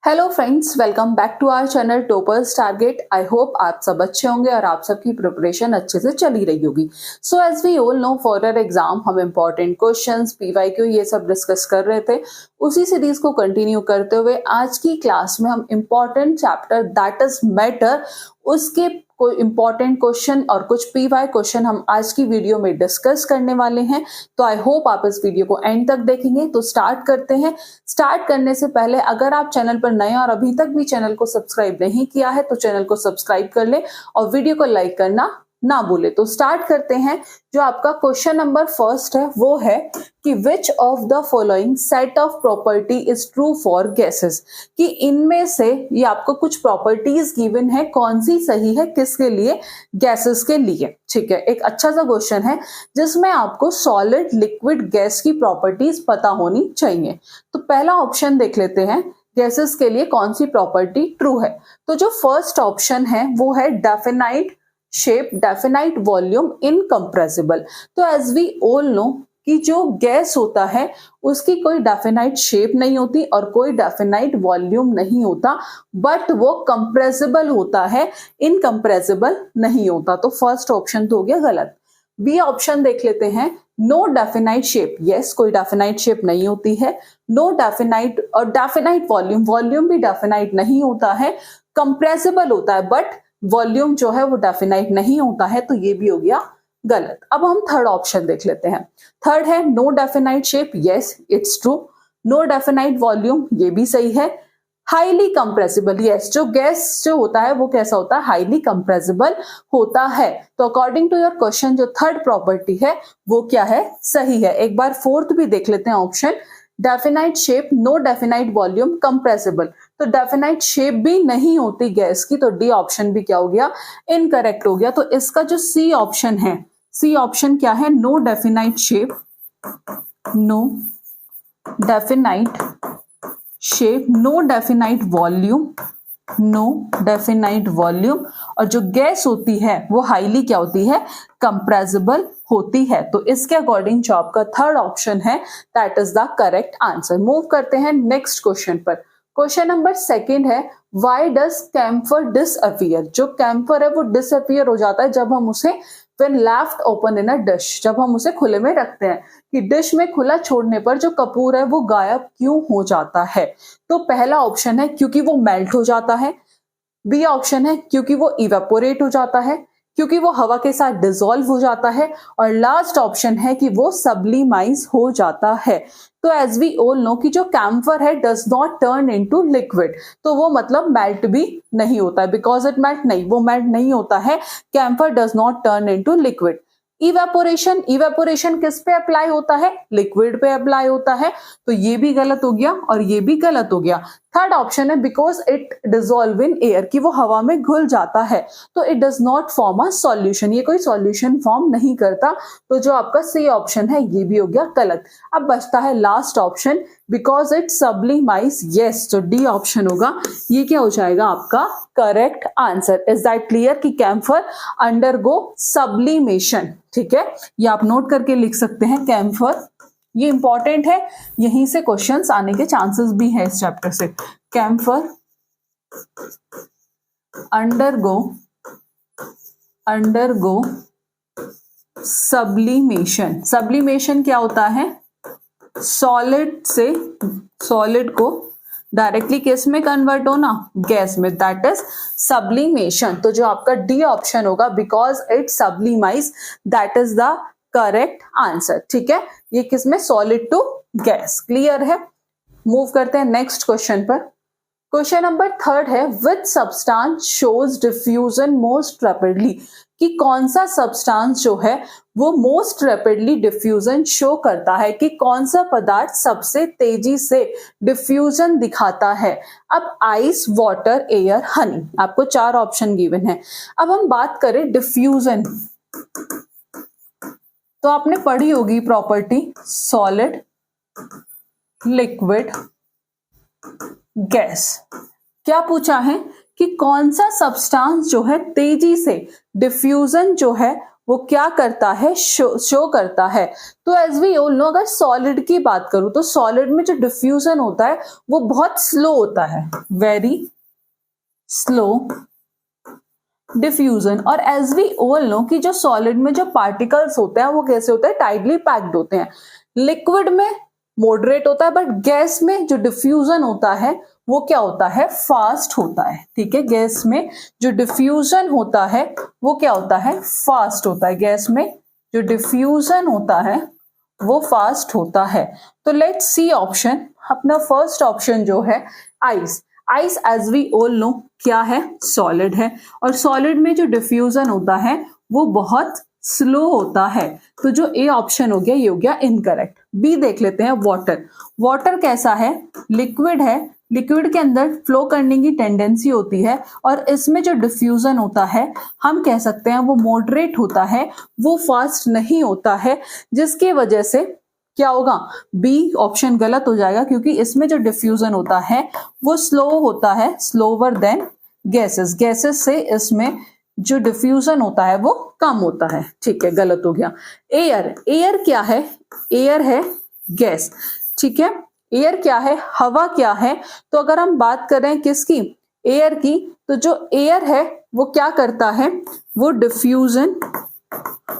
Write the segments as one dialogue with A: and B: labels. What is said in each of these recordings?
A: Hello friends, welcome back to our channel toppers target. I hope आप सब अच्छे होंगे और आप सबकी प्रिपरेशन अच्छे से चली रही होगी। So as we all know, for our exam हम इंपॉर्टेंट क्वेश्चंस, पीवाईक्यू ये सब डिस्कस कर रहे थे। उसी सीरीज को कंटिन्यू करते हुए आज की क्लास में हम important chapter that is matter, उसके कोई इंपॉर्टेंट क्वेश्चन और कुछ पीवाई क्वेश्चन हम आज की वीडियो में डिस्कस करने वाले हैं। तो आई होप आप इस वीडियो को एंड तक देखेंगे। तो स्टार्ट करते हैं। स्टार्ट करने से पहले अगर आप चैनल पर नए और अभी तक भी चैनल को सब्सक्राइब नहीं किया है तो चैनल को सब्सक्राइब कर ले और वीडियो को लाइक करना ना भूले। तो स्टार्ट करते हैं। जो आपका क्वेश्चन नंबर फर्स्ट है वो है कि which of the following set of property is true for gases, कि इनमें से ये आपको कुछ प्रॉपर्टीज गिवन है, कौन सी सही है किसके लिए, गैसेस के लिए। ठीक है, एक अच्छा सा क्वेश्चन है जिसमें आपको सॉलिड, लिक्विड, गैस की प्रॉपर्टीज पता होनी चाहिए। तो पहला ऑप्शन देख लेते हैं, गैसेस के लिए कौन सी प्रॉपर्टी ट्रू है। तो जो फर्स्ट ऑप्शन है वो है definite shape, definite volume, incompressible. तो एज वी ऑल नो कि जो गैस होता है उसकी कोई डेफिनाइट शेप नहीं होती और कोई डेफिनाइट वॉल्यूम नहीं होता, बट वो कंप्रेसिबल होता है, इनकम्प्रेसिबल नहीं होता। तो फर्स्ट ऑप्शन तो हो गया गलत। बी ऑप्शन देख लेते हैं, नो डेफिनाइट शेप। यस, कोई डेफिनाइट शेप नहीं होती है। नो डेफिनाइट और डेफिनाइट वॉल्यूम, वॉल्यूम भी डेफिनाइट नहीं होता है, कंप्रेसिबल होता है बट वॉल्यूम जो है वो डेफिनाइट नहीं होता है। तो ये भी हो गया गलत। अब हम थर्ड ऑप्शन देख लेते हैं। थर्ड है no definite shape. Yes, it's true. No definite volume, ये भी सही है। हाईली कंप्रेसिबल, यस, जो गैस जो होता है वो कैसा होता है, हाईली कंप्रेसिबल होता है। तो अकॉर्डिंग टू योर क्वेश्चन जो थर्ड प्रॉपर्टी है वो क्या है, सही है। एक बार फोर्थ भी देख लेते हैं option, definite shape, no definite volume, compressible. तो डेफिनाइट शेप भी नहीं होती गैस की, तो डी ऑप्शन भी क्या हो गया, इनकरेक्ट हो गया। तो इसका जो सी ऑप्शन है, सी ऑप्शन क्या है, no definite shape, no definite shape, no definite volume, no definite volume, और जो गैस होती है वो हाईली क्या होती है, कंप्रेसिबल होती है। तो इसके अकॉर्डिंग जो आपका थर्ड ऑप्शन है that is the correct answer. Move करते हैं नेक्स्ट क्वेश्चन पर। क्वेश्चन नंबर सेकंड है, व्हाई डज कैम्फर डिसअपियर। जो कैम्फर है वो डिसअपियर हो जाता है जब हम उसे when left open in a dish, जब हम उसे खुले में रखते हैं, कि डिश में खुला छोड़ने पर जो कपूर है वो गायब क्यों हो जाता है। तो पहला ऑप्शन है क्योंकि वो मेल्ट हो जाता है। बी ऑप्शन है क्योंकि वो इवेपोरेट हो जाता है, क्योंकि वो हवा के साथ डिसॉल्व हो जाता है, और लास्ट ऑप्शन है कि वो सब्लिमाइज हो जाता है। तो एज वी ऑल नो कि जो कैम्फर है does not turn into liquid, तो वो मतलब मेल्ट भी नहीं होता है। बिकॉज इट मेल्ट, नहीं, वो मेल्ट नहीं होता है। Camphor does not turn into liquid. Evaporation, evaporation किस पे अप्लाई होता है, लिक्विड पे अप्लाई होता है। तो ये भी गलत हो गया और ये भी गलत हो गया। थर्ड ऑप्शन है because it dissolve in air, कि वो हवा में घुल जाता है, तो it does not form a solution, ये कोई सॉल्यूशन फॉर्म नहीं करता। तो जो आपका सी ऑप्शन है ये भी हो गया गलत। अब बचता है last option, because it sublimise. Yes, तो डी ऑप्शन होगा, ये क्या हो जाएगा आपका correct answer. Is that clear कि कैम्फर अंडरगो सब्लिमेशन। ठीक है, ये आप नोट करके लिख सकते हैं, कैम्फर, ये इंपॉर्टेंट है, यहीं से क्वेश्चंस आने के चांसेस भी है इस चैप्टर से। Camphor undergo sublimation. सब्लिमेशन क्या होता है, सॉलिड से सॉलिड को डायरेक्टली किस में कन्वर्ट होना, गैस में, दैट इज सब्लिमेशन। तो जो आपका डी ऑप्शन होगा, because it sublimise, that is the correct answer. ठीक है, ये किसमें, सॉलिड टू गैस। क्लियर है। मूव करते हैं नेक्स्ट क्वेश्चन पर। क्वेश्चन नंबर थर्ड है, which substance shows diffusion most rapidly, कि कौन सा सब्सटेंस जो है वो मोस्ट रैपिडली डिफ्यूजन शो करता है, कि कौन सा पदार्थ सबसे तेजी से डिफ्यूजन दिखाता है। अब आइस, वाटर, एयर, हनी, आपको चार ऑप्शन गिवन है। अब हम बात करें डिफ्यूजन, तो आपने पढ़ी होगी प्रॉपर्टी सॉलिड, लिक्विड, गैस। क्या पूछा है कि कौन सा सब्सटेंस जो है तेजी से डिफ्यूजन जो है वो क्या करता है, शो करता है। तो एज वी ऑल नो, अगर सॉलिड की बात करूं तो सॉलिड में जो डिफ्यूजन होता है वो बहुत स्लो होता है, वेरी स्लो डिफ्यूजन। और एज वी ऑल नो कि जो सॉलिड में जो पार्टिकल्स होते हैं वो कैसे होते हैं, टाइटली पैक्ड होते हैं। लिक्विड में मॉडरेट होता है, बट गैस में जो डिफ्यूजन होता है वो क्या होता है, फास्ट होता है। ठीक है, गैस में जो डिफ्यूजन होता है वो क्या होता है, फास्ट होता है। गैस में जो डिफ्यूजन होता है वो फास्ट होता है। तो लेट्स सी ऑप्शन, अपना फर्स्ट ऑप्शन जो है ice. Ice as we all know क्या है, सॉलिड है, और सॉलिड में जो डिफ्यूजन होता है वो बहुत स्लो होता है। तो जो ए ऑप्शन हो गया ये हो गया इनकरेक्ट। बी देख लेते हैं, वाटर। वाटर कैसा है, लिक्विड है, लिक्विड के अंदर फ्लो करने की टेंडेंसी होती है, और इसमें जो डिफ्यूजन होता है हम कह सकते हैं वो मॉडरेट होता है, वो फास्ट नहीं होता है, जिसकी वजह से क्या होगा, बी ऑप्शन गलत हो जाएगा, क्योंकि इसमें जो डिफ्यूजन होता है वो स्लो होता है, स्लोवर देन गैसेस। गैसेस से इसमें जो डिफ्यूजन होता है वो कम होता है। ठीक है, गलत हो गया। एयर, एयर क्या है, एयर है गैस। ठीक है, एयर क्या है, हवा क्या है। तो अगर हम बात करें किसकी, एयर की, तो जो एयर है वो क्या करता है, वो डिफ्यूजन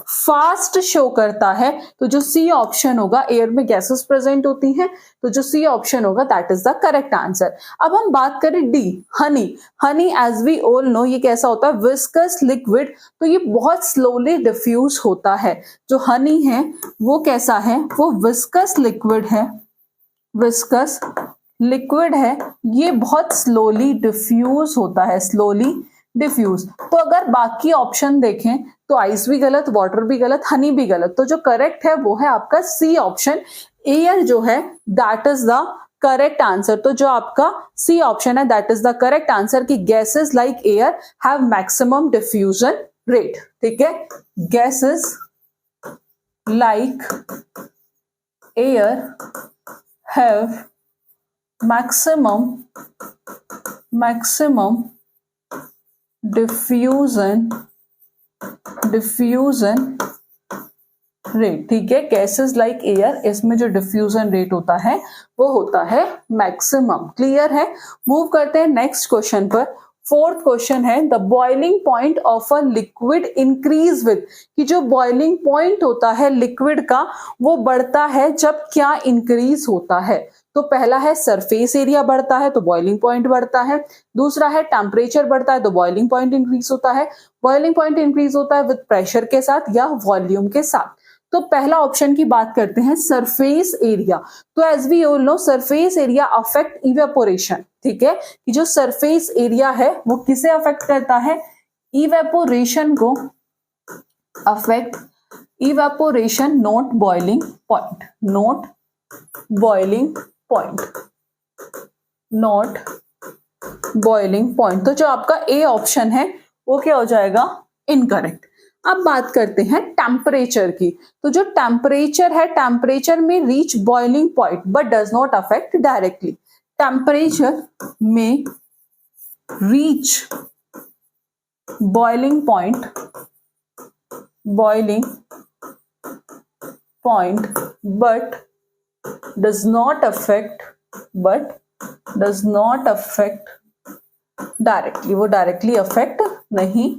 A: फास्ट शो करता है। तो जो सी ऑप्शन होगा, एयर में गैसेस प्रेजेंट होती हैं, तो जो सी ऑप्शन होगा that is the correct answer. अब हम बात करें D, honey. Honey as we all know ये कैसा होता है, विस्कस लिक्विड। तो ये बहुत स्लोली डिफ्यूज होता है। जो हनी है वो कैसा है, वो विस्कस लिक्विड है, विस्कस लिक्विड है, ये बहुत स्लोली डिफ्यूज होता है, स्लोली डिफ्यूज। तो अगर बाकी ऑप्शन देखें तो आइस भी गलत, वाटर भी गलत, हनी भी गलत। तो जो करेक्ट है वो है आपका सी ऑप्शन, एयर जो है that is the correct answer. तो जो आपका सी ऑप्शन है that is the correct answer कि gases like air have maximum diffusion rate. ठीक है, gases like air have maximum diffusion rate. ठीक है, गैसेस लाइक एयर, इसमें जो डिफ्यूजन रेट होता है वो होता है मैक्सिमम। क्लियर है, मूव करते हैं नेक्स्ट क्वेश्चन पर। फोर्थ क्वेश्चन है, the boiling point of a liquid increase with, कि जो बॉइलिंग पॉइंट होता है लिक्विड का वो बढ़ता है जब क्या इंक्रीज होता है। तो पहला है सरफेस एरिया बढ़ता है तो बॉइलिंग पॉइंट बढ़ता है, दूसरा है टेम्परेचर बढ़ता है तो बॉइलिंग पॉइंट इंक्रीज होता है, बॉइलिंग पॉइंट इंक्रीज होता है विद प्रेशर के साथ या वॉल्यूम के साथ। तो पहला ऑप्शन की बात करते हैं, सरफेस एरिया। तो as we all know surface area affect evaporation. ठीक है, कि जो सरफेस एरिया है वो किसे अफेक्ट करता है, इवेपोरेशन को affect, evaporation not boiling point, not boiling point, not boiling point. तो जो आपका ए ऑप्शन है वो क्या हो जाएगा, इनकरेक्ट। अब बात करते हैं टेम्परेचर की। तो जो टेम्परेचर है, टेम्परेचर में reach boiling point but does not affect directly. Temperature में reach boiling point, boiling point but does not affect directly, वो डायरेक्टली अफेक्ट नहीं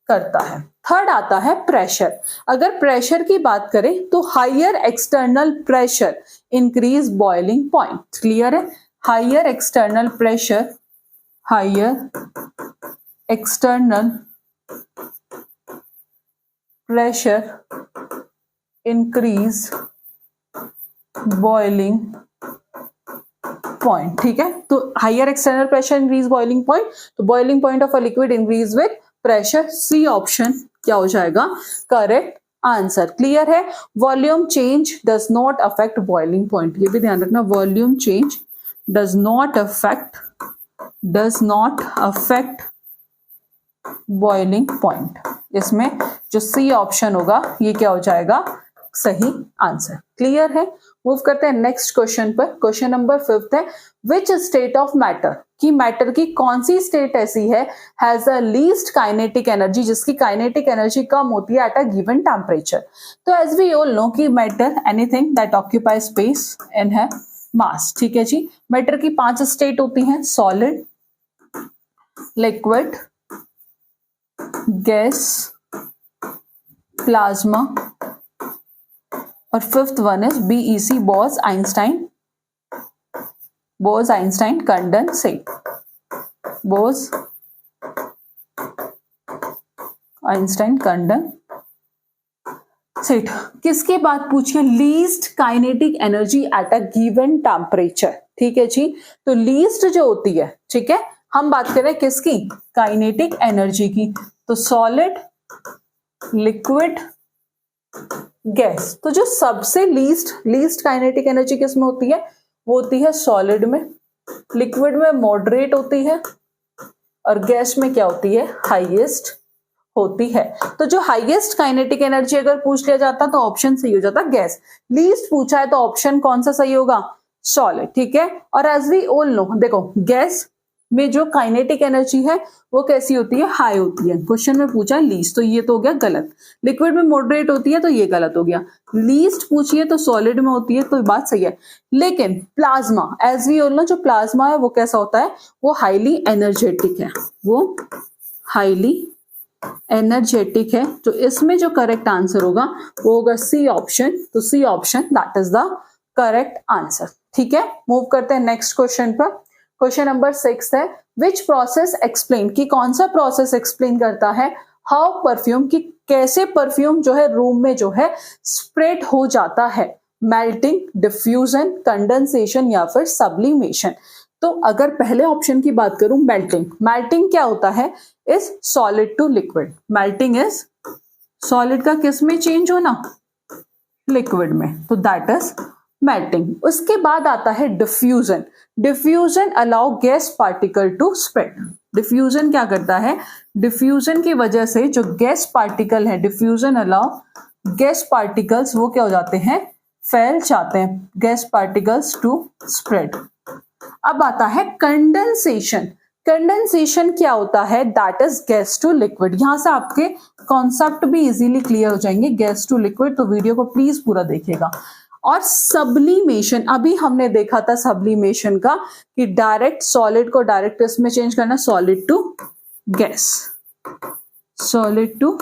A: करता है। थर्ड आता है प्रेशर। अगर प्रेशर की बात करें तो higher external pressure increase boiling point. Clear है, higher external pressure, higher external pressure increase boiling point. ठीक है, तो higher external pressure increase boiling point, तो boiling point of a liquid increase with pressure. C option क्या हो जाएगा, correct answer. Clear है, volume change does not affect boiling point, ये भी ध्यान रखना, volume change does not affect boiling point. इसमें जो सी ऑप्शन होगा ये क्या हो जाएगा, सही आंसर। क्लियर है? मूव करते हैं नेक्स्ट क्वेश्चन पर। क्वेश्चन नंबर 5 है, विच स्टेट ऑफ मैटर, कि मैटर की कौन सी स्टेट ऐसी है has a least kinetic energy, जिसकी काइनेटिक एनर्जी कम होती है एट अ गिवन टेम्परेचर। तो एज वी ऑल नो कि matter anything that occupy space and है मास। ठीक है जी। मैटर की 5 स्टेट होती हैं, सॉलिड, लिक्विड, गैस, प्लाज्मा और 5th one is BEC, Bose Einstein condensate. Bose Einstein condensate किसके बाद पूछिए, least kinetic energy at a given temperature. ठीक है जी। तो लीस्ट जो होती है, ठीक है, हम बात कर रहे हैं किसकी, काइनेटिक एनर्जी की। तो सॉलिड, लिक्विड, गैस। तो जो सबसे लीस्ट काइनेटिक एनर्जी किसमें होती है, वो होती है सॉलिड में, लिक्विड में मॉडरेट होती है और गैस में क्या होती है, हाईएस्ट होती है। तो जो हाईएस्ट काइनेटिक एनर्जी अगर पूछ लिया जाता तो ऑप्शन सही हो जाता गैस। लीस्ट पूछा है तो ऑप्शन कौन सा सही होगा, सॉलिड। ठीक है। और एज वी ऑल नो, देखो गैस में जो काइनेटिक एनर्जी है वो कैसी होती है, हाई होती है। क्वेश्चन में पूछा लीस्ट, तो ये तो हो गया गलत। लिक्विड में मॉडरेट होती है तो ये गलत हो गया। लीस्ट पूछिए तो सॉलिड में होती है तो बात सही है। लेकिन plasma, as we all know, जो प्लाज्मा है वो कैसा होता है, वो हाईली एनर्जेटिक है, वो हाईली एनर्जेटिक है। तो इसमें जो करेक्ट आंसर होगा वो होगा सी ऑप्शन। तो C option that is the correct answer. ठीक है। मूव करते हैं नेक्स्ट क्वेश्चन पर। क्वेश्चन नंबर 6 है, विच प्रोसेस एक्सप्लेन, कि कौन सा प्रोसेस एक्सप्लेन करता है हाउ परफ्यूम, कि कैसे परफ्यूम जो है रूम में जो है स्प्रेड हो जाता है, मेल्टिंग, डिफ्यूजन, कंडेंसेशन या फिर सब्लिमेशन। तो अगर पहले ऑप्शन की बात करूं, मेल्टिंग क्या होता है, is solid to liquid. Melting is solid का किस में चेंज होना, लिक्विड में, तो दैट इज मेल्टिंग। उसके बाद आता है diffusion. Diffusion allow gas particle to spread. Diffusion क्या करता है, डिफ्यूजन की वजह से जो गैस पार्टिकल है, डिफ्यूजन अलाउ गैस पार्टिकल्स वो क्या हो जाते हैं, फैल जाते हैं, गैस पार्टिकल्स टू स्प्रेड। अब आता है कंडेंसेशन। कंडेंसेशन क्या होता है, that is gas to liquid. यहां से आपके कॉन्सेप्ट भी इजीली क्लियर हो जाएंगे, गैस टू लिक्विड। तो वीडियो को प्लीज पूरा देखिएगा। और सब्लिमेशन, अभी हमने देखा था सब्लिमेशन का, कि डायरेक्ट सॉलिड को डायरेक्ट इसमें चेंज करना, solid to gas, solid to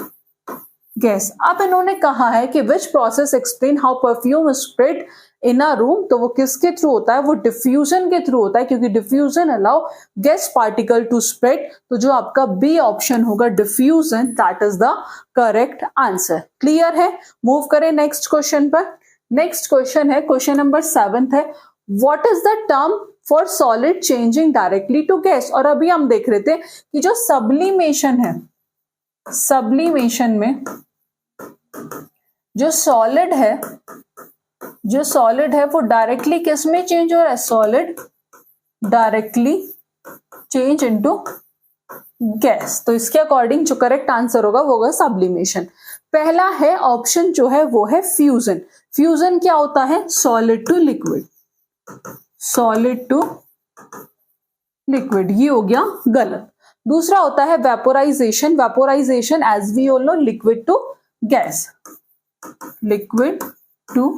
A: gas. अब इन्होंने कहा है कि which process explain how perfume spread in a room, तो वो किसके थ्रू होता है, वो डिफ्यूजन के थ्रू होता है, क्योंकि diffusion allow gas particle to spread. तो जो आपका बी ऑप्शन होगा diffusion, that is the correct answer. Clear है? मूव करें नेक्स्ट क्वेश्चन पर। नेक्स्ट क्वेश्चन है, क्वेश्चन नंबर 7 है, what is the term for solid changing directly to gas. और अभी हम देख रहे थे कि जो सब्लिमेशन है, सब्लिमेशन में जो सॉलिड है वो डायरेक्टली किस में चेंज हो रहा है, solid directly change into gas. तो इसके अकॉर्डिंग जो करेक्ट आंसर होगा वो होगा सब्लिमेशन। पहला है ऑप्शन जो है वो है फ्यूजन। फ्यूजन क्या होता है, solid to liquid, solid to liquid, ये हो गया गलत। दूसरा होता है vaporisation. Vaporisation as we all know, liquid to gas, liquid to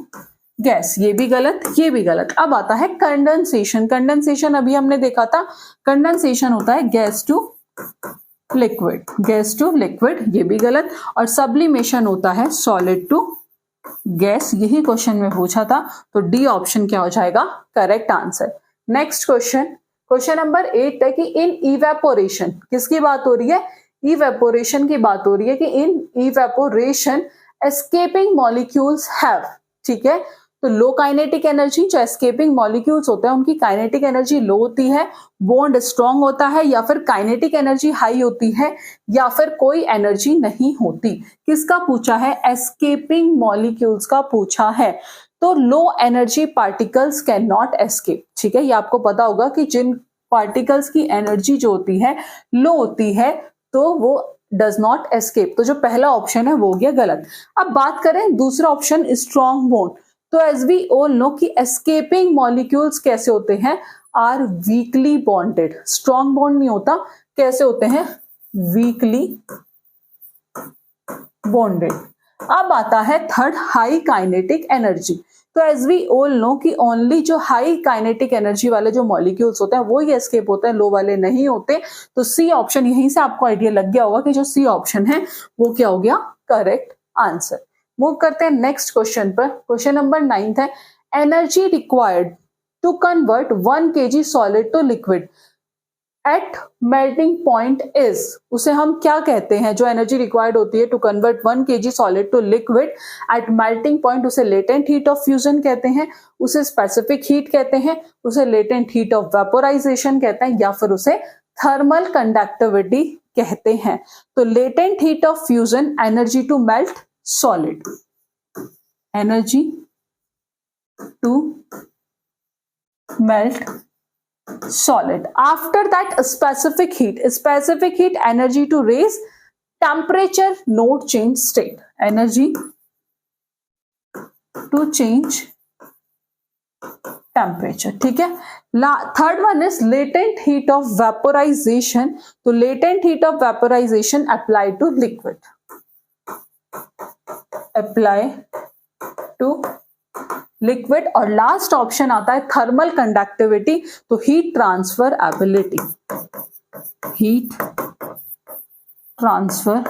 A: gas, ये भी गलत, ये भी गलत। अब आता है कंडेंसेशन। कंडेंसेशन अभी हमने देखा था, कंडेंसेशन होता है gas to liquid, gas to liquid, ये भी गलत। और सब्लिमेशन होता है सॉलिड टू गैस, यही क्वेश्चन में पूछा था। तो डी ऑप्शन क्या हो जाएगा, correct answer. Next question, question number 8 है कि इन इवेपोरेशन, किसकी बात हो रही है, इवेपोरेशन की बात हो रही है, कि इन इवेपोरेशन एस्केपिंग मॉलिक्यूल्स हैव, ठीक है। तो लो काइनेटिक एनर्जी, जो एस्केपिंग मॉलिक्यूल्स होते हैं उनकी काइनेटिक एनर्जी लो होती है, बॉन्ड स्ट्रॉन्ग होता है, या फिर काइनेटिक एनर्जी हाई होती है, या फिर कोई एनर्जी नहीं होती। किसका पूछा है, एस्केपिंग मॉलिक्यूल्स का पूछा है। तो low energy particles can not escape, ठीक है। ये आपको पता होगा कि जिन पार्टिकल्स की एनर्जी जो होती है लो होती है तो वो डज नॉट एस्केप, तो जो पहला ऑप्शन है वो हो गया गलत। अब बात करें दूसरा ऑप्शन स्ट्रॉन्ग बॉन्ड, तो एज वी ऑल नो कि एस्केपिंग मॉलिक्यूल्स कैसे होते हैं, are weakly bonded. Strong bond नहीं होता, कैसे होते हैं, वीकली बॉन्डेड। अब आता है थर्ड, हाई काइनेटिक एनर्जी। तो एज वी ऑल नो कि ओनली जो हाई काइनेटिक एनर्जी वाले जो मॉलिक्यूल्स होते हैं वो ही एस्केप होते हैं, लो वाले नहीं होते। तो सी ऑप्शन, यहीं से आपको आइडिया लग गया होगा कि जो सी ऑप्शन है वो क्या हो गया, करेक्ट आंसर। मूव करते हैं नेक्स्ट क्वेश्चन पर। क्वेश्चन नंबर 9 है, energy required to convert 1 kg solid to liquid at melting point is. उसे हम क्या कहते हैं, जो एनर्जी रिक्वायर्ड होती है to convert 1 kg solid to liquid at melting point, उसे लेटेंट हीट ऑफ फ्यूजन कहते हैं, उसे स्पेसिफिक हीट कहते हैं, उसे लेटेंट हीट ऑफ वेपोराइजेशन कहते हैं, या फिर उसे थर्मल कंडक्टिविटी कहते हैं। तो latent heat of fusion, energy to melt solid, energy to melt solid. After that, specific heat energy to raise temperature, not change state, energy to change temperature, ठीक है। Third one is latent heat of vaporisation, तो latent heat of vaporisation apply to liquid, apply to liquid. और last option आता है thermal conductivity, तो heat transfer ability, heat transfer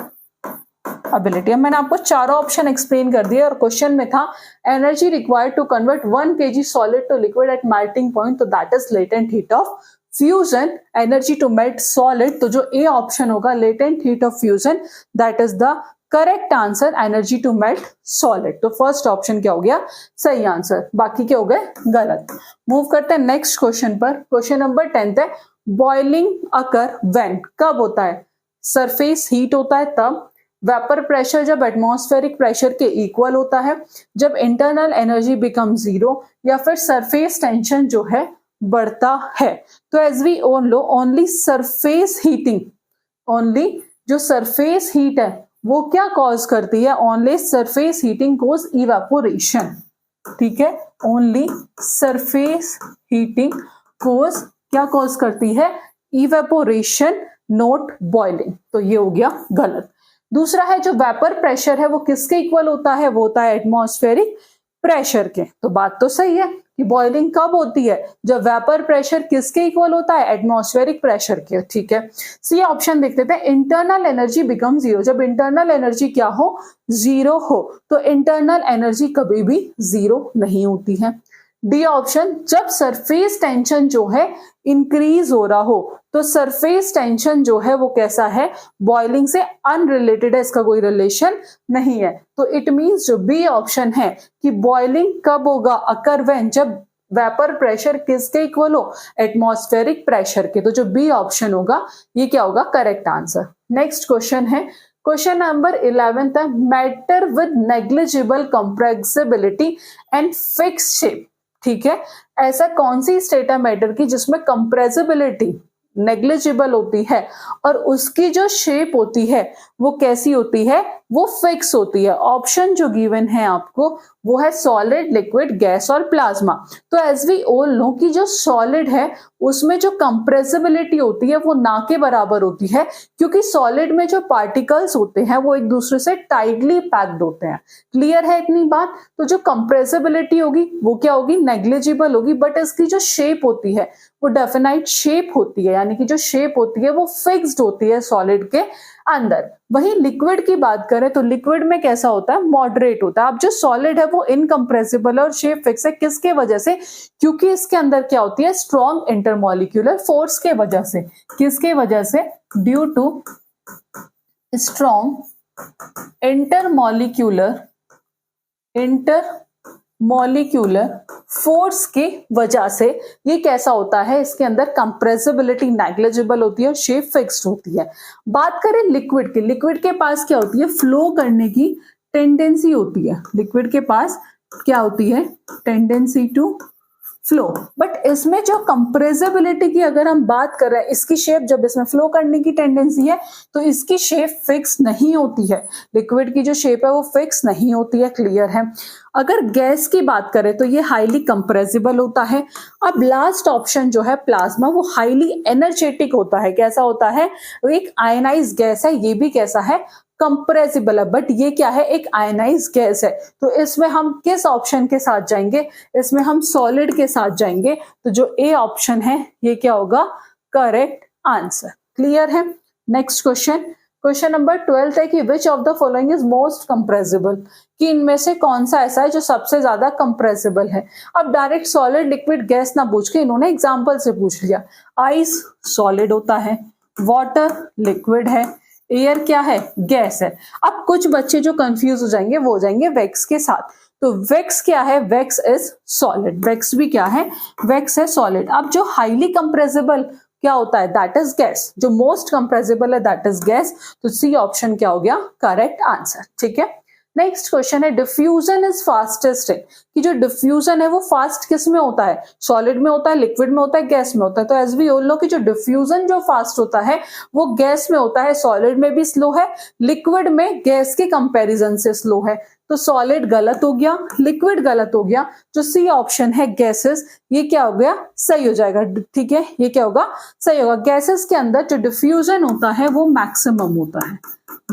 A: ability. अब मैंने आपको चारों ऑप्शन एक्सप्लेन कर दिए और क्वेश्चन में था energy required to convert 1 kg solid to liquid at melting point, तो that is latent heat of fusion. Energy to melt solid, तो जो ए ऑप्शन होगा latent heat of fusion, that is the correct answer, energy to melt solid. तो first option क्या हो गया, सही answer, बाकी क्या हो गए गलत। मूव करते हैं नेक्स्ट क्वेश्चन पर। क्वेश्चन नंबर 10 है, बॉइलिंग अकर व्हेन, कब होता है, सरफेस हीट होता है तब, वेपर प्रेशर जब एटमॉस्फेरिक प्रेशर के इक्वल होता है, जब इंटरनल एनर्जी बिकम जीरो, या फिर सरफेस टेंशन जो है बढ़ता है। तो as we all know only surface heating, only जो सरफेस हीट है वो क्या कॉज करती है, only surface heating cause evaporation, ठीक है। ओनली सरफेस हीटिंग कॉज क्या कॉज करती है, इवेपोरेशन, नॉट बॉइलिंग। तो ये हो गया गलत। दूसरा है जो वेपर प्रेशर है वो किसके इक्वल होता है, वो होता है एटमॉस्फेरिक प्रेशर के। तो बात तो सही है कि बॉइलिंग कब होती है, जब वेपर प्रेशर किसके इक्वल होता है, एटमॉस्फेरिक प्रेशर के, ठीक है। सी ऑप्शन देख लेते हैं, इंटरनल एनर्जी बिकम जीरो, जब इंटरनल एनर्जी क्या हो, जीरो हो। तो इंटरनल एनर्जी कभी भी जीरो नहीं होती है। डी ऑप्शन, जब सरफेस टेंशन जो है इंक्रीज हो रहा हो, तो सरफेस टेंशन जो है वो कैसा है, बॉइलिंग से अनरिलेटेड है, इसका कोई रिलेशन नहीं है। तो इट मींस जो बी ऑप्शन है कि बॉइलिंग कब होगा, अकर व्हेन, जब वेपर प्रेशर किसके इक्वल हो, एटमॉस्फेरिक प्रेशर के। तो जो बी ऑप्शन होगा ये क्या होगा, करेक्ट आंसर। नेक्स्ट क्वेश्चन है, क्वेश्चन नंबर 11 है, matter with negligible compressibility and fix shape, ठीक है। ऐसा कौन सी स्टेट है मैटर की जिसमें कंप्रेसिबिलिटी नेग्लिजिबल होती है और उसकी जो शेप होती है वो कैसी होती है, वो फिक्स होती है। ऑप्शन जो गिवन है आपको वो है सॉलिड, लिक्विड, गैस और प्लाज्मा। तो एज वी ऑल नो कि जो सॉलिड है उसमें जो कंप्रेसिबिलिटी होती है वो ना के बराबर होती है, क्योंकि सॉलिड में जो पार्टिकल्स होते हैं वो एक दूसरे से टाइटली पैक्ड होते हैं। क्लियर है इतनी बात। तो जो कंप्रेसिबिलिटी होगी वो क्या होगी, नेग्लिजिबल होगी, बट इसकी जो शेप होती है वो डेफिनाइट शेप होती है, यानी कि जो शेप होती है वो फिक्स्ड होती है सॉलिड के अंदर। वही लिक्विड की बात करें तो लिक्विड में कैसा होता है, मॉडरेट होता है। अब जो सॉलिड है वो इनकंप्रेसिबल और शेप फिक्स है, किसके वजह से, क्योंकि इसके अंदर क्या होती है, स्ट्रॉन्ग इंटरमॉलिक्यूलर फोर्स के वजह से। किसके वजह से, due to strong intermolecular force के वजह से ये कैसा होता है, इसके अंदर कंप्रेसिबिलिटी नेग्लिजिबल होती है और शेप फिक्स्ड होती है। बात करें लिक्विड की, लिक्विड के पास क्या होती है, फ्लो करने की टेंडेंसी होती है। लिक्विड के पास क्या होती है, टेंडेंसी टू फ्लो। बट इसमें जो कंप्रेसिबिलिटी की अगर हम बात कर रहे हैं, इसकी शेप जब इसमें फ्लो करने की टेंडेंसी है तो इसकी शेप फिक्स नहीं होती है। लिक्विड की जो शेप है वो फिक्स नहीं होती है, क्लियर है। अगर गैस की बात करें तो ये हाईली कंप्रेसिबल होता है। अब लास्ट ऑप्शन जो है प्लाज्मा, वो हाईली एनर्जेटिक होता है। कैसा होता है? वो एक आयनाइज गैस है, ये भी कैसा है? कंप्रेसिबल है, बट ये क्या है? एक आयनाइज गैस है। तो इसमें हम किस ऑप्शन के साथ जाएंगे? इसमें हम सॉलिड के साथ जाएंगे। तो जो ए ऑप्शन है ये क्या होगा? Correct answer. क्लियर है। नेक्स्ट क्वेश्चन, क्वेश्चन नंबर 12 है कि which of the following is most compressible, कि इनमें से कौन सा ऐसा है जो सबसे ज्यादा कंप्रेसिबल है। अब डायरेक्ट सॉलिड लिक्विड गैस ना पूछ के इन्होंने एग्जांपल से पूछ लिया। आइस सॉलिड होता है, वाटर लिक्विड है, एयर क्या है? गैस है। अब कुछ बच्चे जो कंफ्यूज हो जाएंगे वो हो जाएंगे वैक्स के साथ। तो वैक्स क्या है? Wax is solid. वैक्स भी क्या है? वैक्स है सॉलिड। अब जो हाईली कंप्रेसिबल क्या होता है? That is gas. जो मोस्ट कंप्रेसिबल है दैट इज गैस। तो सी ऑप्शन क्या हो गया? Correct answer. ठीक है। नेक्स्ट क्वेश्चन है डिफ्यूजन इज फास्टेस्ट है, कि जो डिफ्यूजन है वो फास्ट किस में होता है? सॉलिड में होता है, लिक्विड में होता है, गैस में होता है। तो एज वी ऑल नो कि जो डिफ्यूजन जो फास्ट होता है वो गैस में होता है। सॉलिड में भी स्लो है, लिक्विड में गैस के कंपैरिजन से स्लो है। तो सॉलिड गलत हो गया, लिक्विड गलत हो गया। जो सी ऑप्शन है गैसेस, ये क्या हो गया? सही हो जाएगा। ठीक है, ये क्या होगा? सही होगा। गैसेस के अंदर जो डिफ्यूजन होता है वो मैक्सिमम होता है।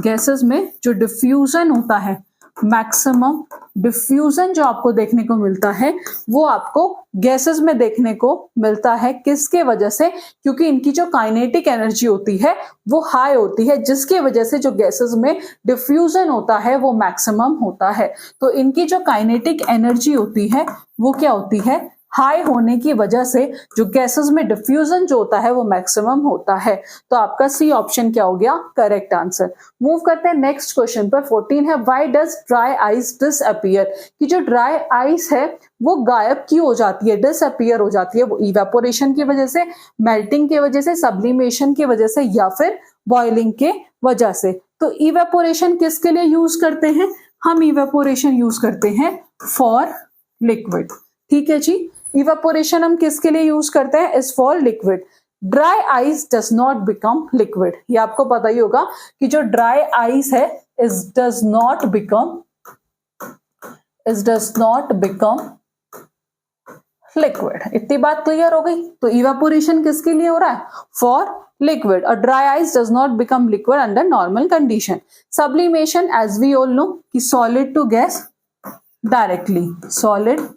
A: गैसेस में जो डिफ्यूजन होता है मैक्सिमम डिफ्यूजन जो आपको देखने को मिलता है वो आपको गैसेस में देखने को मिलता है। किसके वजह से? क्योंकि इनकी जो काइनेटिक एनर्जी होती है वो हाई होती है, जिसकी वजह से जो गैसेस में डिफ्यूजन होता है वो मैक्सिमम होता है। तो इनकी जो काइनेटिक एनर्जी होती है वो क्या होती है? हाई होने की वजह से जो गैसेस में डिफ्यूजन जो होता है वो मैक्सिमम होता है। तो आपका सी ऑप्शन क्या हो गया? Correct answer. मूव करते हैं नेक्स्ट क्वेश्चन पर। 14 है why does dry ice disappear, कि जो ड्राई आइस है वो गायब क्यों हो जाती है? डिसअपीयर हो जाती है। वो इवेपोरेशन की वजह से, मेल्टिंग की वजह से, सब्लिमेशन की वजह से, या फिर बॉइलिंग के वजह से। तो इवेपोरेशन किसके लिए यूज करते हैं? हम इवेपोरेशन यूज करते हैं फॉर लिक्विड। ठीक है जी। इवेपोरेशन हम किसके लिए यूज करते हैं? Is for liquid. Dry ice does not become liquid. ये आपको पता ही होगा कि जो ड्राई आइस है is does not become liquid. इतनी बात क्लियर हो गई। तो इवेपोरेशन किसके लिए हो रहा है? For liquid. और dry ice does not become liquid under normal condition. Sublimation as we all know कि solid to gas directly, solid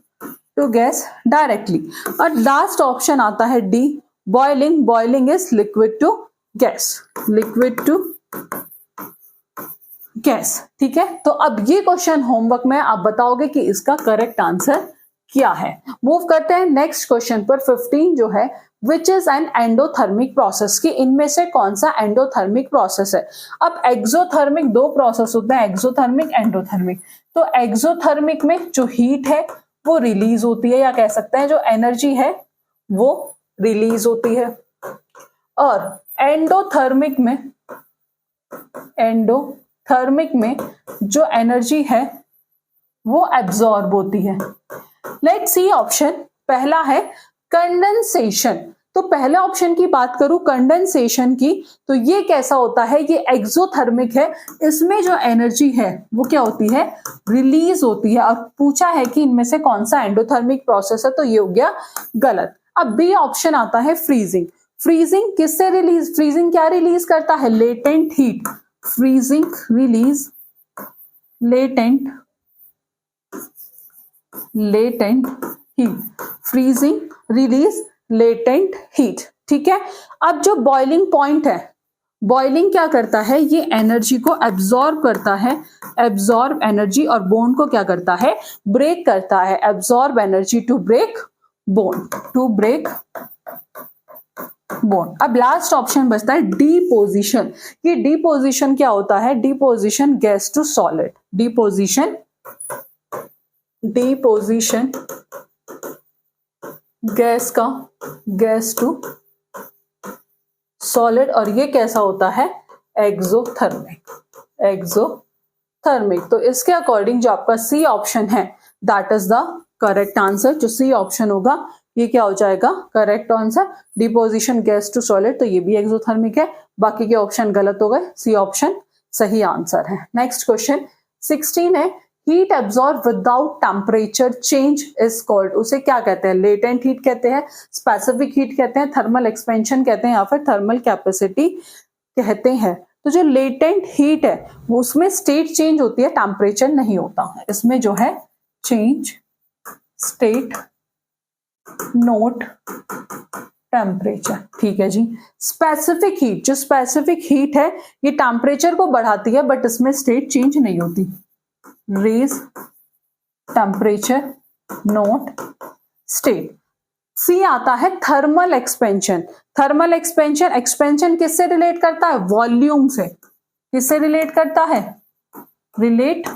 A: to gas directly. और लास्ट ऑप्शन आता है D, boiling. Boiling is liquid to gas, liquid to gas. ठीक है। तो अब ये question homework में आप बताओगे कि इसका करेक्ट आंसर क्या है। मूव करते हैं नेक्स्ट क्वेश्चन पर। 15 जो है which is an endothermic process, की इनमें से कौन सा एंडोथर्मिक प्रोसेस है। अब एक्सोथर्मिक दो प्रोसेस होते हैं, एक्सोथर्मिक, एंडोथर्मिक। तो एक्सोथर्मिक में जो हीट है वो रिलीज होती है, या कह सकते हैं जो एनर्जी है वो रिलीज होती है। और एंडोथर्मिक में जो एनर्जी है वो एब्जॉर्ब होती है। Let's see option. पहला है कंडेंसेशन। तो पहले ऑप्शन की बात करूं कंडेंसेशन की, तो ये कैसा होता है? ये एक्सोथर्मिक है। इसमें जो एनर्जी है वो क्या होती है? रिलीज होती है। और पूछा है कि इनमें से कौन सा एंडोथर्मिक प्रोसेस है, तो ये हो गया गलत। अब बी ऑप्शन आता है फ्रीजिंग। फ्रीजिंग किससे रिलीज? फ्रीजिंग क्या रिलीज करता है? Latent heat. Freezing release latent heat. Freezing release latent heat. ठीक है। अब जो बॉइलिंग पॉइंट है, बॉइलिंग क्या करता है? ये एनर्जी को एब्जॉर्ब करता है, एब्जॉर्ब एनर्जी, और बोन को क्या करता है? ब्रेक करता है। Absorb energy to break bond, to break bond. अब लास्ट ऑप्शन बचता है डिपोजिशन। ये डिपोजिशन क्या होता है? Deposition gas to solid. Deposition gas to solid. और ये कैसा होता है? एक्सोथर्मिक। तो इसके अकॉर्डिंग जो आपका सी ऑप्शन है that is the correct answer. जो सी ऑप्शन होगा ये क्या हो जाएगा correct answer. Deposition gas to solid, तो ये भी एक्सोथर्मिक है। बाकी के ऑप्शन गलत हो गए, सी ऑप्शन सही आंसर है। नेक्स्ट क्वेश्चन 16 है, heat absorb without temperature change is called, उसे क्या कहते हैं? लेटेंट हीट कहते हैं, स्पेसिफिक हीट कहते हैं, थर्मल एक्सपेंशन कहते हैं, या फिर थर्मल कैपेसिटी कहते हैं। तो जो लेटेंट हीट है वो उसमें स्टेट चेंज होती है, टेम्परेचर नहीं होता। इसमें जो है चेंज स्टेट नोट टेम्परेचर, ठीक है जी। स्पेसिफिक हीट, जो स्पेसिफिक हीट है ये टेम्परेचर को बढ़ाती है बट इसमें स्टेट चेंज नहीं होती। Raise temperature not state. C आता है thermal expansion. Thermal expansion, expansion किससे रिलेट करता है? वॉल्यूम से। किससे रिलेट करता है? रिलेट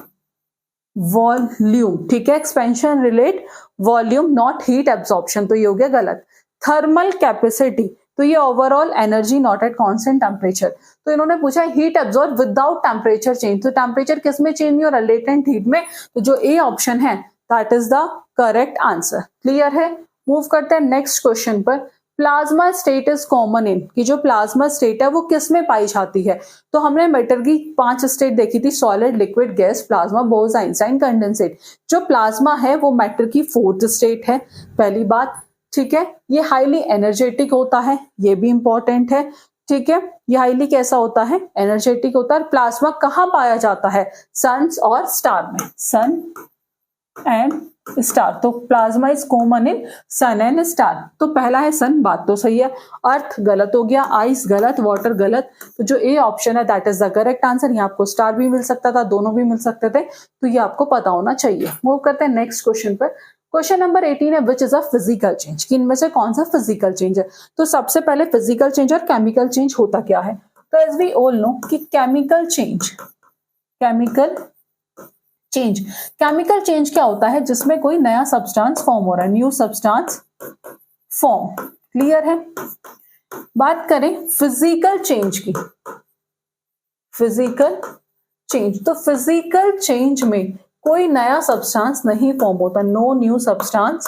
A: वॉल्यूम, ठीक है। Expansion relate volume, not heat absorption, तो ये हो गया गलत। थर्मल कैपेसिटी, तो ये overall energy not at constant temperature. तो इन्होंने पूछा heat absorb without temperature change, तो टेम्परेचर किस में चेंज नहीं हो रहा? लेटेंट हीट में। तो जो ए ऑप्शन है that is the correct answer. Clear है? मूव करते हैं नेक्स्ट क्वेश्चन पर। प्लाज्मा स्टेट इज कॉमन इन, कि जो प्लाज्मा स्टेट है वो किस में पाई जाती है? तो हमने मैटर की 5 स्टेट देखी थी, solid, liquid, gas, plasma, Bose, Einstein, condensate. जो प्लाज्मा है वो मैटर की 4th स्टेट है, पहली बात, ठीक है। ये हाईली एनर्जेटिक होता है, ये भी इंपॉर्टेंट है, ठीक है। ये हाईली कैसा होता है? एनर्जेटिक होता है। प्लाज्मा कहाँ पाया जाता है? सन्स और स्टार में, सन एंड स्टार। तो plasma is common in sun and star. तो पहला है सन, बात तो सही है। अर्थ गलत हो गया, आइस गलत, वाटर गलत। तो जो ए ऑप्शन है that is the correct answer. यहाँ आपको स्टार भी मिल सकता था, दोनों भी मिल सकते थे, तो ये आपको पता होना चाहिए। मूव करते हैं नेक्स्ट क्वेश्चन पर। क्वेश्चन नंबर 18 है, which is a physical change, कि इनमें से कौन सा फिजिकल चेंज है? तो सबसे पहले फिजिकल चेंज और केमिकल चेंज होता क्या है? तो एज वी ऑल नो कि केमिकल चेंज क्या होता है? जिसमें कोई नया सब्सटेंस फॉर्म हो रहा है, न्यू सब्सटेंस फॉर्म। क्लियर है? बात करें फिजिकल चेंज की, फिजिकल चेंज, तो फिजिकल चेंज में कोई नया सब्सटेंस नहीं फॉर्म होता, no new substance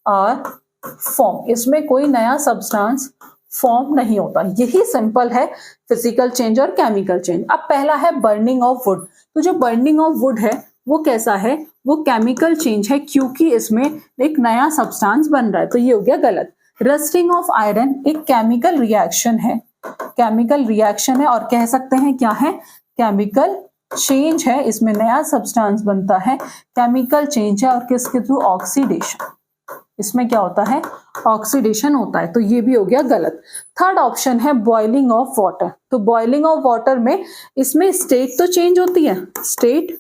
A: are form. इसमें कोई नया सब्सटेंस फॉर्म नहीं होता। यही सिंपल है फिजिकल चेंज और केमिकल चेंज। अब पहला है बर्निंग ऑफ वुड। तो जो बर्निंग ऑफ वुड है वो कैसा है? वो केमिकल चेंज है, क्योंकि इसमें एक नया सब्सटेंस बन रहा है, तो ये हो गया गलत। रस्टिंग ऑफ आयरन एक केमिकल रिएक्शन है, केमिकल रिएक्शन है, और कह सकते हैं क्या है? केमिकल चेंज है, इसमें नया सब्सटेंस बनता है, केमिकल चेंज है, और किसके थ्रू? ऑक्सीडेशन। इसमें क्या होता है? ऑक्सीडेशन होता है, तो ये भी हो गया गलत। थर्ड ऑप्शन है बॉइलिंग ऑफ वाटर। तो बॉइलिंग ऑफ वाटर में इसमें स्टेट तो चेंज होती है, स्टेट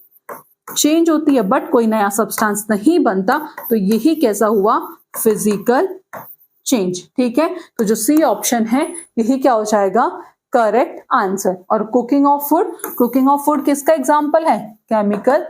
A: चेंज होती है, बट कोई नया सब्सटेंस नहीं बनता, तो यही कैसा हुआ? फिजिकल चेंज, ठीक है। तो जो सी ऑप्शन है यही क्या हो जाएगा? Correct answer. और cooking of food, cooking of food किसका एग्जांपल है? केमिकल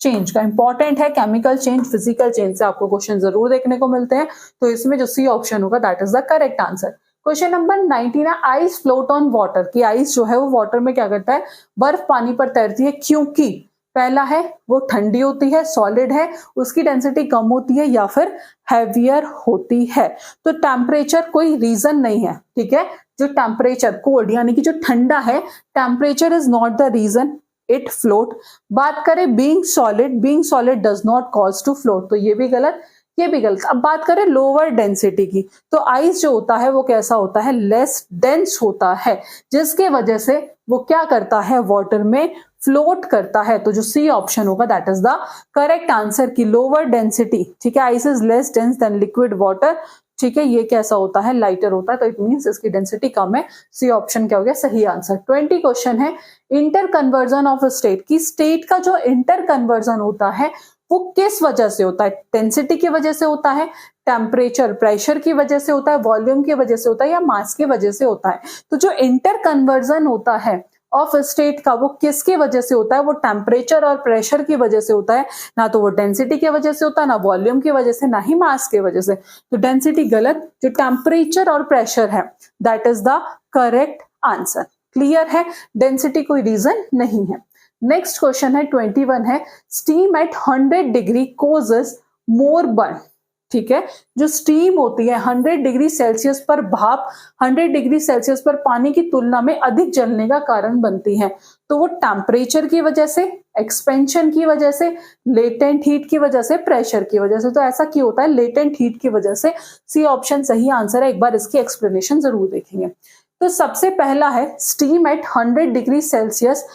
A: चेंज का। इंपॉर्टेंट है केमिकल चेंज, फिजिकल चेंज से आपको क्वेश्चन जरूर देखने को मिलते हैं, तो इसमें जो सी ऑप्शन होगा that is the correct answer. Question number 19 है, आइस फ्लोट ऑन वाटर, की आइस जो है वो वाटर में क्या करता है? बर्फ पानी पर तैरती है, क्योंकि पहला है वो ठंडी होती है, सॉलिड है, उसकी डेंसिटी कम होती है, या फिर हैवियर होती है। तो टेम्परेचर कोई रीजन नहीं है, ठीक है। जो टेम्परेचर कोल्ड यानी कि जो ठंडा है, temperature is not the reason it float. बात करें being solid does not cause to float, तो ये भी गलत, ये भी गलत। अब बात करें लोअर डेंसिटी की, तो आइस जो होता है वो कैसा होता है? लेस डेंस होता है, जिसके वजह से वो क्या करता है? वाटर में फ्लोट करता है। तो जो सी ऑप्शन होगा that is the correct answer की लोअर डेंसिटी, ठीक है। Ice is less dense then liquid water, ठीक है। ये कैसा होता है? लाइटर होता है, तो इट मींस इसकी डेंसिटी कम है। सी ऑप्शन क्या हो गया? सही आंसर। 20 क्वेश्चन है, इंटर कन्वर्जन ऑफ स्टेट, की स्टेट का जो इंटर कन्वर्जन होता है वो किस वजह से होता है? डेंसिटी की वजह से होता है, टेम्परेचर प्रेशर की वजह से होता है, वॉल्यूम की वजह से होता है, या मास की वजह से होता है? तो जो इंटर कन्वर्जन होता है ऑफ स्टेट का वो किसकी वजह से होता है? वो टेम्परेचर और प्रेशर की वजह से होता है, ना तो वो डेंसिटी की वजह से होता है, ना वॉल्यूम की वजह से, ना ही मास की वजह से। तो डेंसिटी गलत, जो टेम्परेचर और प्रेशर है that is the correct answer. Clear है? डेंसिटी कोई रीजन नहीं है। नेक्स्ट क्वेश्चन है 21 है, स्टीम एट 100 डिग्री कोजेस मोर बर्न। ठीक है, जो स्टीम होती है 100 डिग्री सेल्सियस पर भाप 100 डिग्री सेल्सियस पर पानी की तुलना में अधिक जलने का कारण बनती है। तो वो टेम्परेचर की वजह से, एक्सपेंशन की वजह से, लेटेंट हीट की वजह से, प्रेशर की वजह से। तो ऐसा क्यों होता है? लेटेंट हीट की वजह से। सी ऑप्शन सही आंसर है। एक बार इसकी एक्सप्लेनेशन जरूर देखेंगे। तो सबसे पहला है steam eight 100 degree Celsius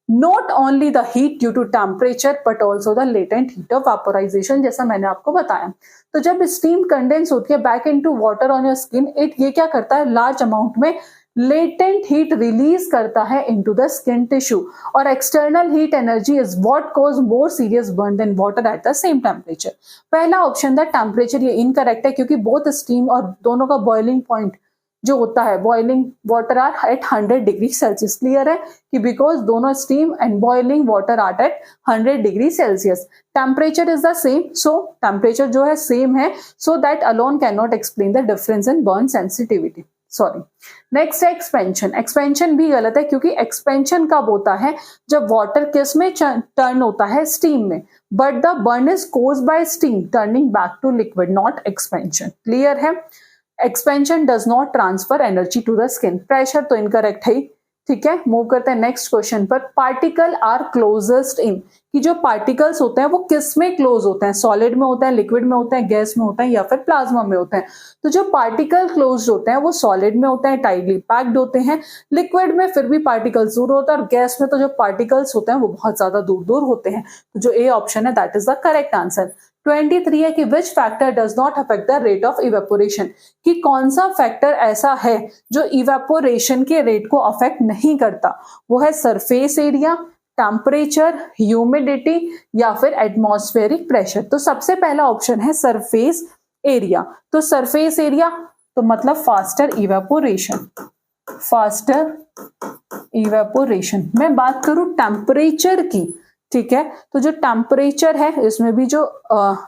A: not only the heat due to temperature but also the latent heat of vaporization, जैसा मैंने आपको बताया। तो जब स्टीम कंडेंस होती है back into water on your skin, ये क्या करता है? लार्ज अमाउंट में लेटेंट हीट रिलीज करता है इनटू द स्किन टिश्यू, और external heat energy is what cause more serious burn than water at the same temperature. पहला ऑप्शन था टेम्परेचर, ये इनकरेक्ट है क्योंकि बोथ स्टीम और दोनों का बॉइलिंग पॉइंट जो होता है, boiling water are at 100 degree Celsius. Clear है कि बिकॉज दोनों steam and boiling water are at 100 degree Celsius. Temperature is the same, so temperature जो है सेम है, so that alone cannot explain the difference in burn sensitivity. Sorry. Next है expansion. Expansion भी गलत है क्योंकि expansion कब होता है? जब वाटर किस में टर्न होता है? स्टीम में। But the burn is caused by steam turning back to liquid, not expansion. Clear है? Expansion does not transfer energy to the skin. Pressure तो इनकरेक्ट है। ठीक है, मूव करते हैं नेक्स्ट क्वेश्चन पर। पार्टिकल आर क्लोजेस्ट इन, कि जो पार्टिकल्स होते हैं वो किस में क्लोज होते हैं? सॉलिड में होते हैं, लिक्विड में होते हैं, गैस में होते हैं या फिर प्लाज्मा में होते हैं? तो जो पार्टिकल क्लोज होते हैं वो सॉलिड में होते हैं, टाइटली पैक्ड होते हैं। लिक्विड में फिर भी पार्टिकल्स दूर होता है, और गैस में तो जो पार्टिकल्स होते हैं वो बहुत ज्यादा दूर दूर होते हैं। तो जो ए ऑप्शन है that is the correct answer. 23 है कि which factor does not affect the rate of evaporation, कि कौन सा फैक्टर ऐसा है जो इवेपोरेशन के रेट को अफेक्ट नहीं करता? वो है सरफेस एरिया, टेम्परेचर, ह्यूमिडिटी या फिर एटमॉस्फेरिक प्रेशर। तो सबसे पहला ऑप्शन है सरफेस एरिया। तो सरफेस एरिया तो मतलब फास्टर इवेपोरेशन, फास्टर इवेपोरेशन। मैं बात करूं टेम्परेचर की, ठीक है, तो जो टेम्परेचर है इसमें भी जो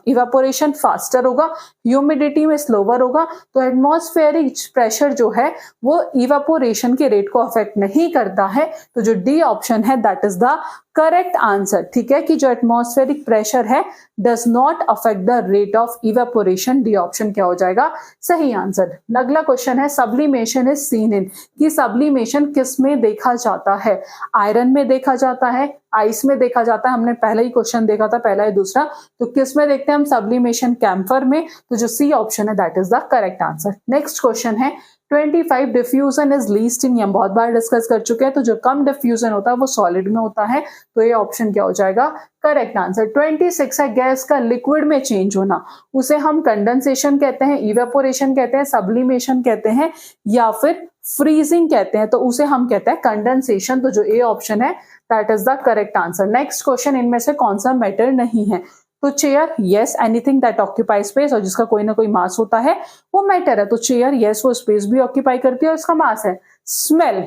A: इवेपोरेशन फास्टर होगा, ह्यूमिडिटी में स्लोवर होगा। तो एटमॉस्फेरिक प्रेशर जो है वो इवेपोरेशन के रेट को अफेक्ट नहीं करता है। तो जो डी ऑप्शन है that is the correct answer. ठीक है, कि जो एटमॉस्फेरिक प्रेशर है does not affect the rate of evaporation. D option क्या हो जाएगा? सही आंसर। अगला क्वेश्चन है सब्लिमेशन इज सीन इन, कि सब्लिमेशन किस में देखा जाता है? आयरन में देखा जाता है, आइस में देखा जाता है। हमने पहला ही क्वेश्चन देखा था, पहला या दूसरा। तो किस में देखते हैं हम? सब्लिमेशन कैम्फर में। तो जो सी ऑप्शन है that is the correct answer. Next question है 25 डिफ्यूजन इज लीस्ट इन, हम बहुत बार डिस्कस कर चुके हैं। तो जो कम डिफ्यूजन होता है वो सॉलिड में होता है। तो ये ऑप्शन क्या हो जाएगा? Correct answer. 26 है गैस का लिक्विड में चेंज होना, उसे हम कंडेंसेशन कहते हैं, इवेपोरेशन कहते हैं, सब्लिमेशन कहते हैं या फिर फ्रीजिंग कहते हैं। तो उसे हम कहते हैं कंडेंसेशन। तो जो ए ऑप्शन है that is the correct answer. Next question, इनमें से कौन सा मेटल नहीं है? तो chair, yes, anything that occupy space, और जिसका कोई ना कोई मास होता है वो मैटर है। तो चेयर, यस, वो स्पेस भी ऑक्यूपाई करती है और इसका मास है। स्मेल,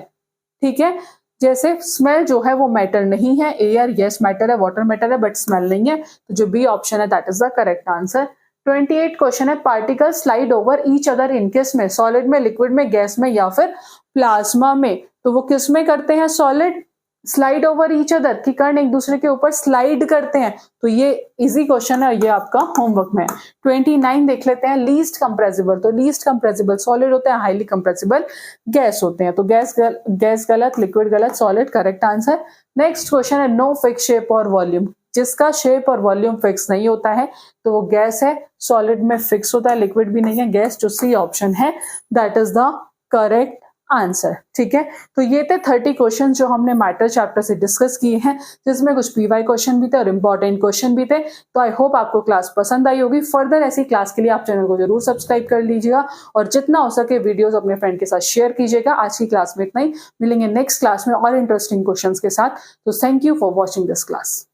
A: ठीक है, जैसे स्मेल जो है वो मैटर नहीं है। एयर, यस, मैटर है, वाटर मैटर है, बट स्मेल नहीं है। तो जो बी ऑप्शन है that is the correct answer. 28 question है particle slide over each other in, किस में? सॉलिड में, लिक्विड में, गैस में या फिर प्लाज्मा में? तो वो किस में करते हैं? Solid. Slide over each other, कि कण एक दूसरे के ऊपर स्लाइड करते हैं। तो ये इजी क्वेश्चन है, ये आपका होमवर्क में है। 29 देख लेते हैं। लीस्ट कंप्रेसिबल, तो लीस्ट कंप्रेसिबल सॉलिड होते हैं, हाईली कंप्रेसिबल गैस होते हैं। तो गैस गलत, लिक्विड गलत, solid correct answer. Next question है नो फिक्स शेप और वॉल्यूम, जिसका शेप और वॉल्यूम फिक्स नहीं होता है तो वो गैस है। सॉलिड में फिक्स होता है, लिक्विड भी नहीं है, गैस। जो सी ऑप्शन है that is the correct answer. ठीक है, तो ये थे 30 क्वेश्चन जो हमने मैटर चैप्टर से डिस्कस किए हैं, जिसमें कुछ पीवाई क्वेश्चन भी थे और इंपॉर्टेंट क्वेश्चन भी थे। तो आई होप आपको क्लास पसंद आई होगी। फर्दर ऐसी क्लास के लिए आप चैनल को जरूर सब्सक्राइब कर लीजिएगा और जितना हो सके वीडियोस अपने फ्रेंड के साथ शेयर कीजिएगा। आज की क्लास में इतना ही, मिलेंगे नेक्स्ट क्लास में और इंटरेस्टिंग क्वेश्चन के साथ। तो thank you for watching this class.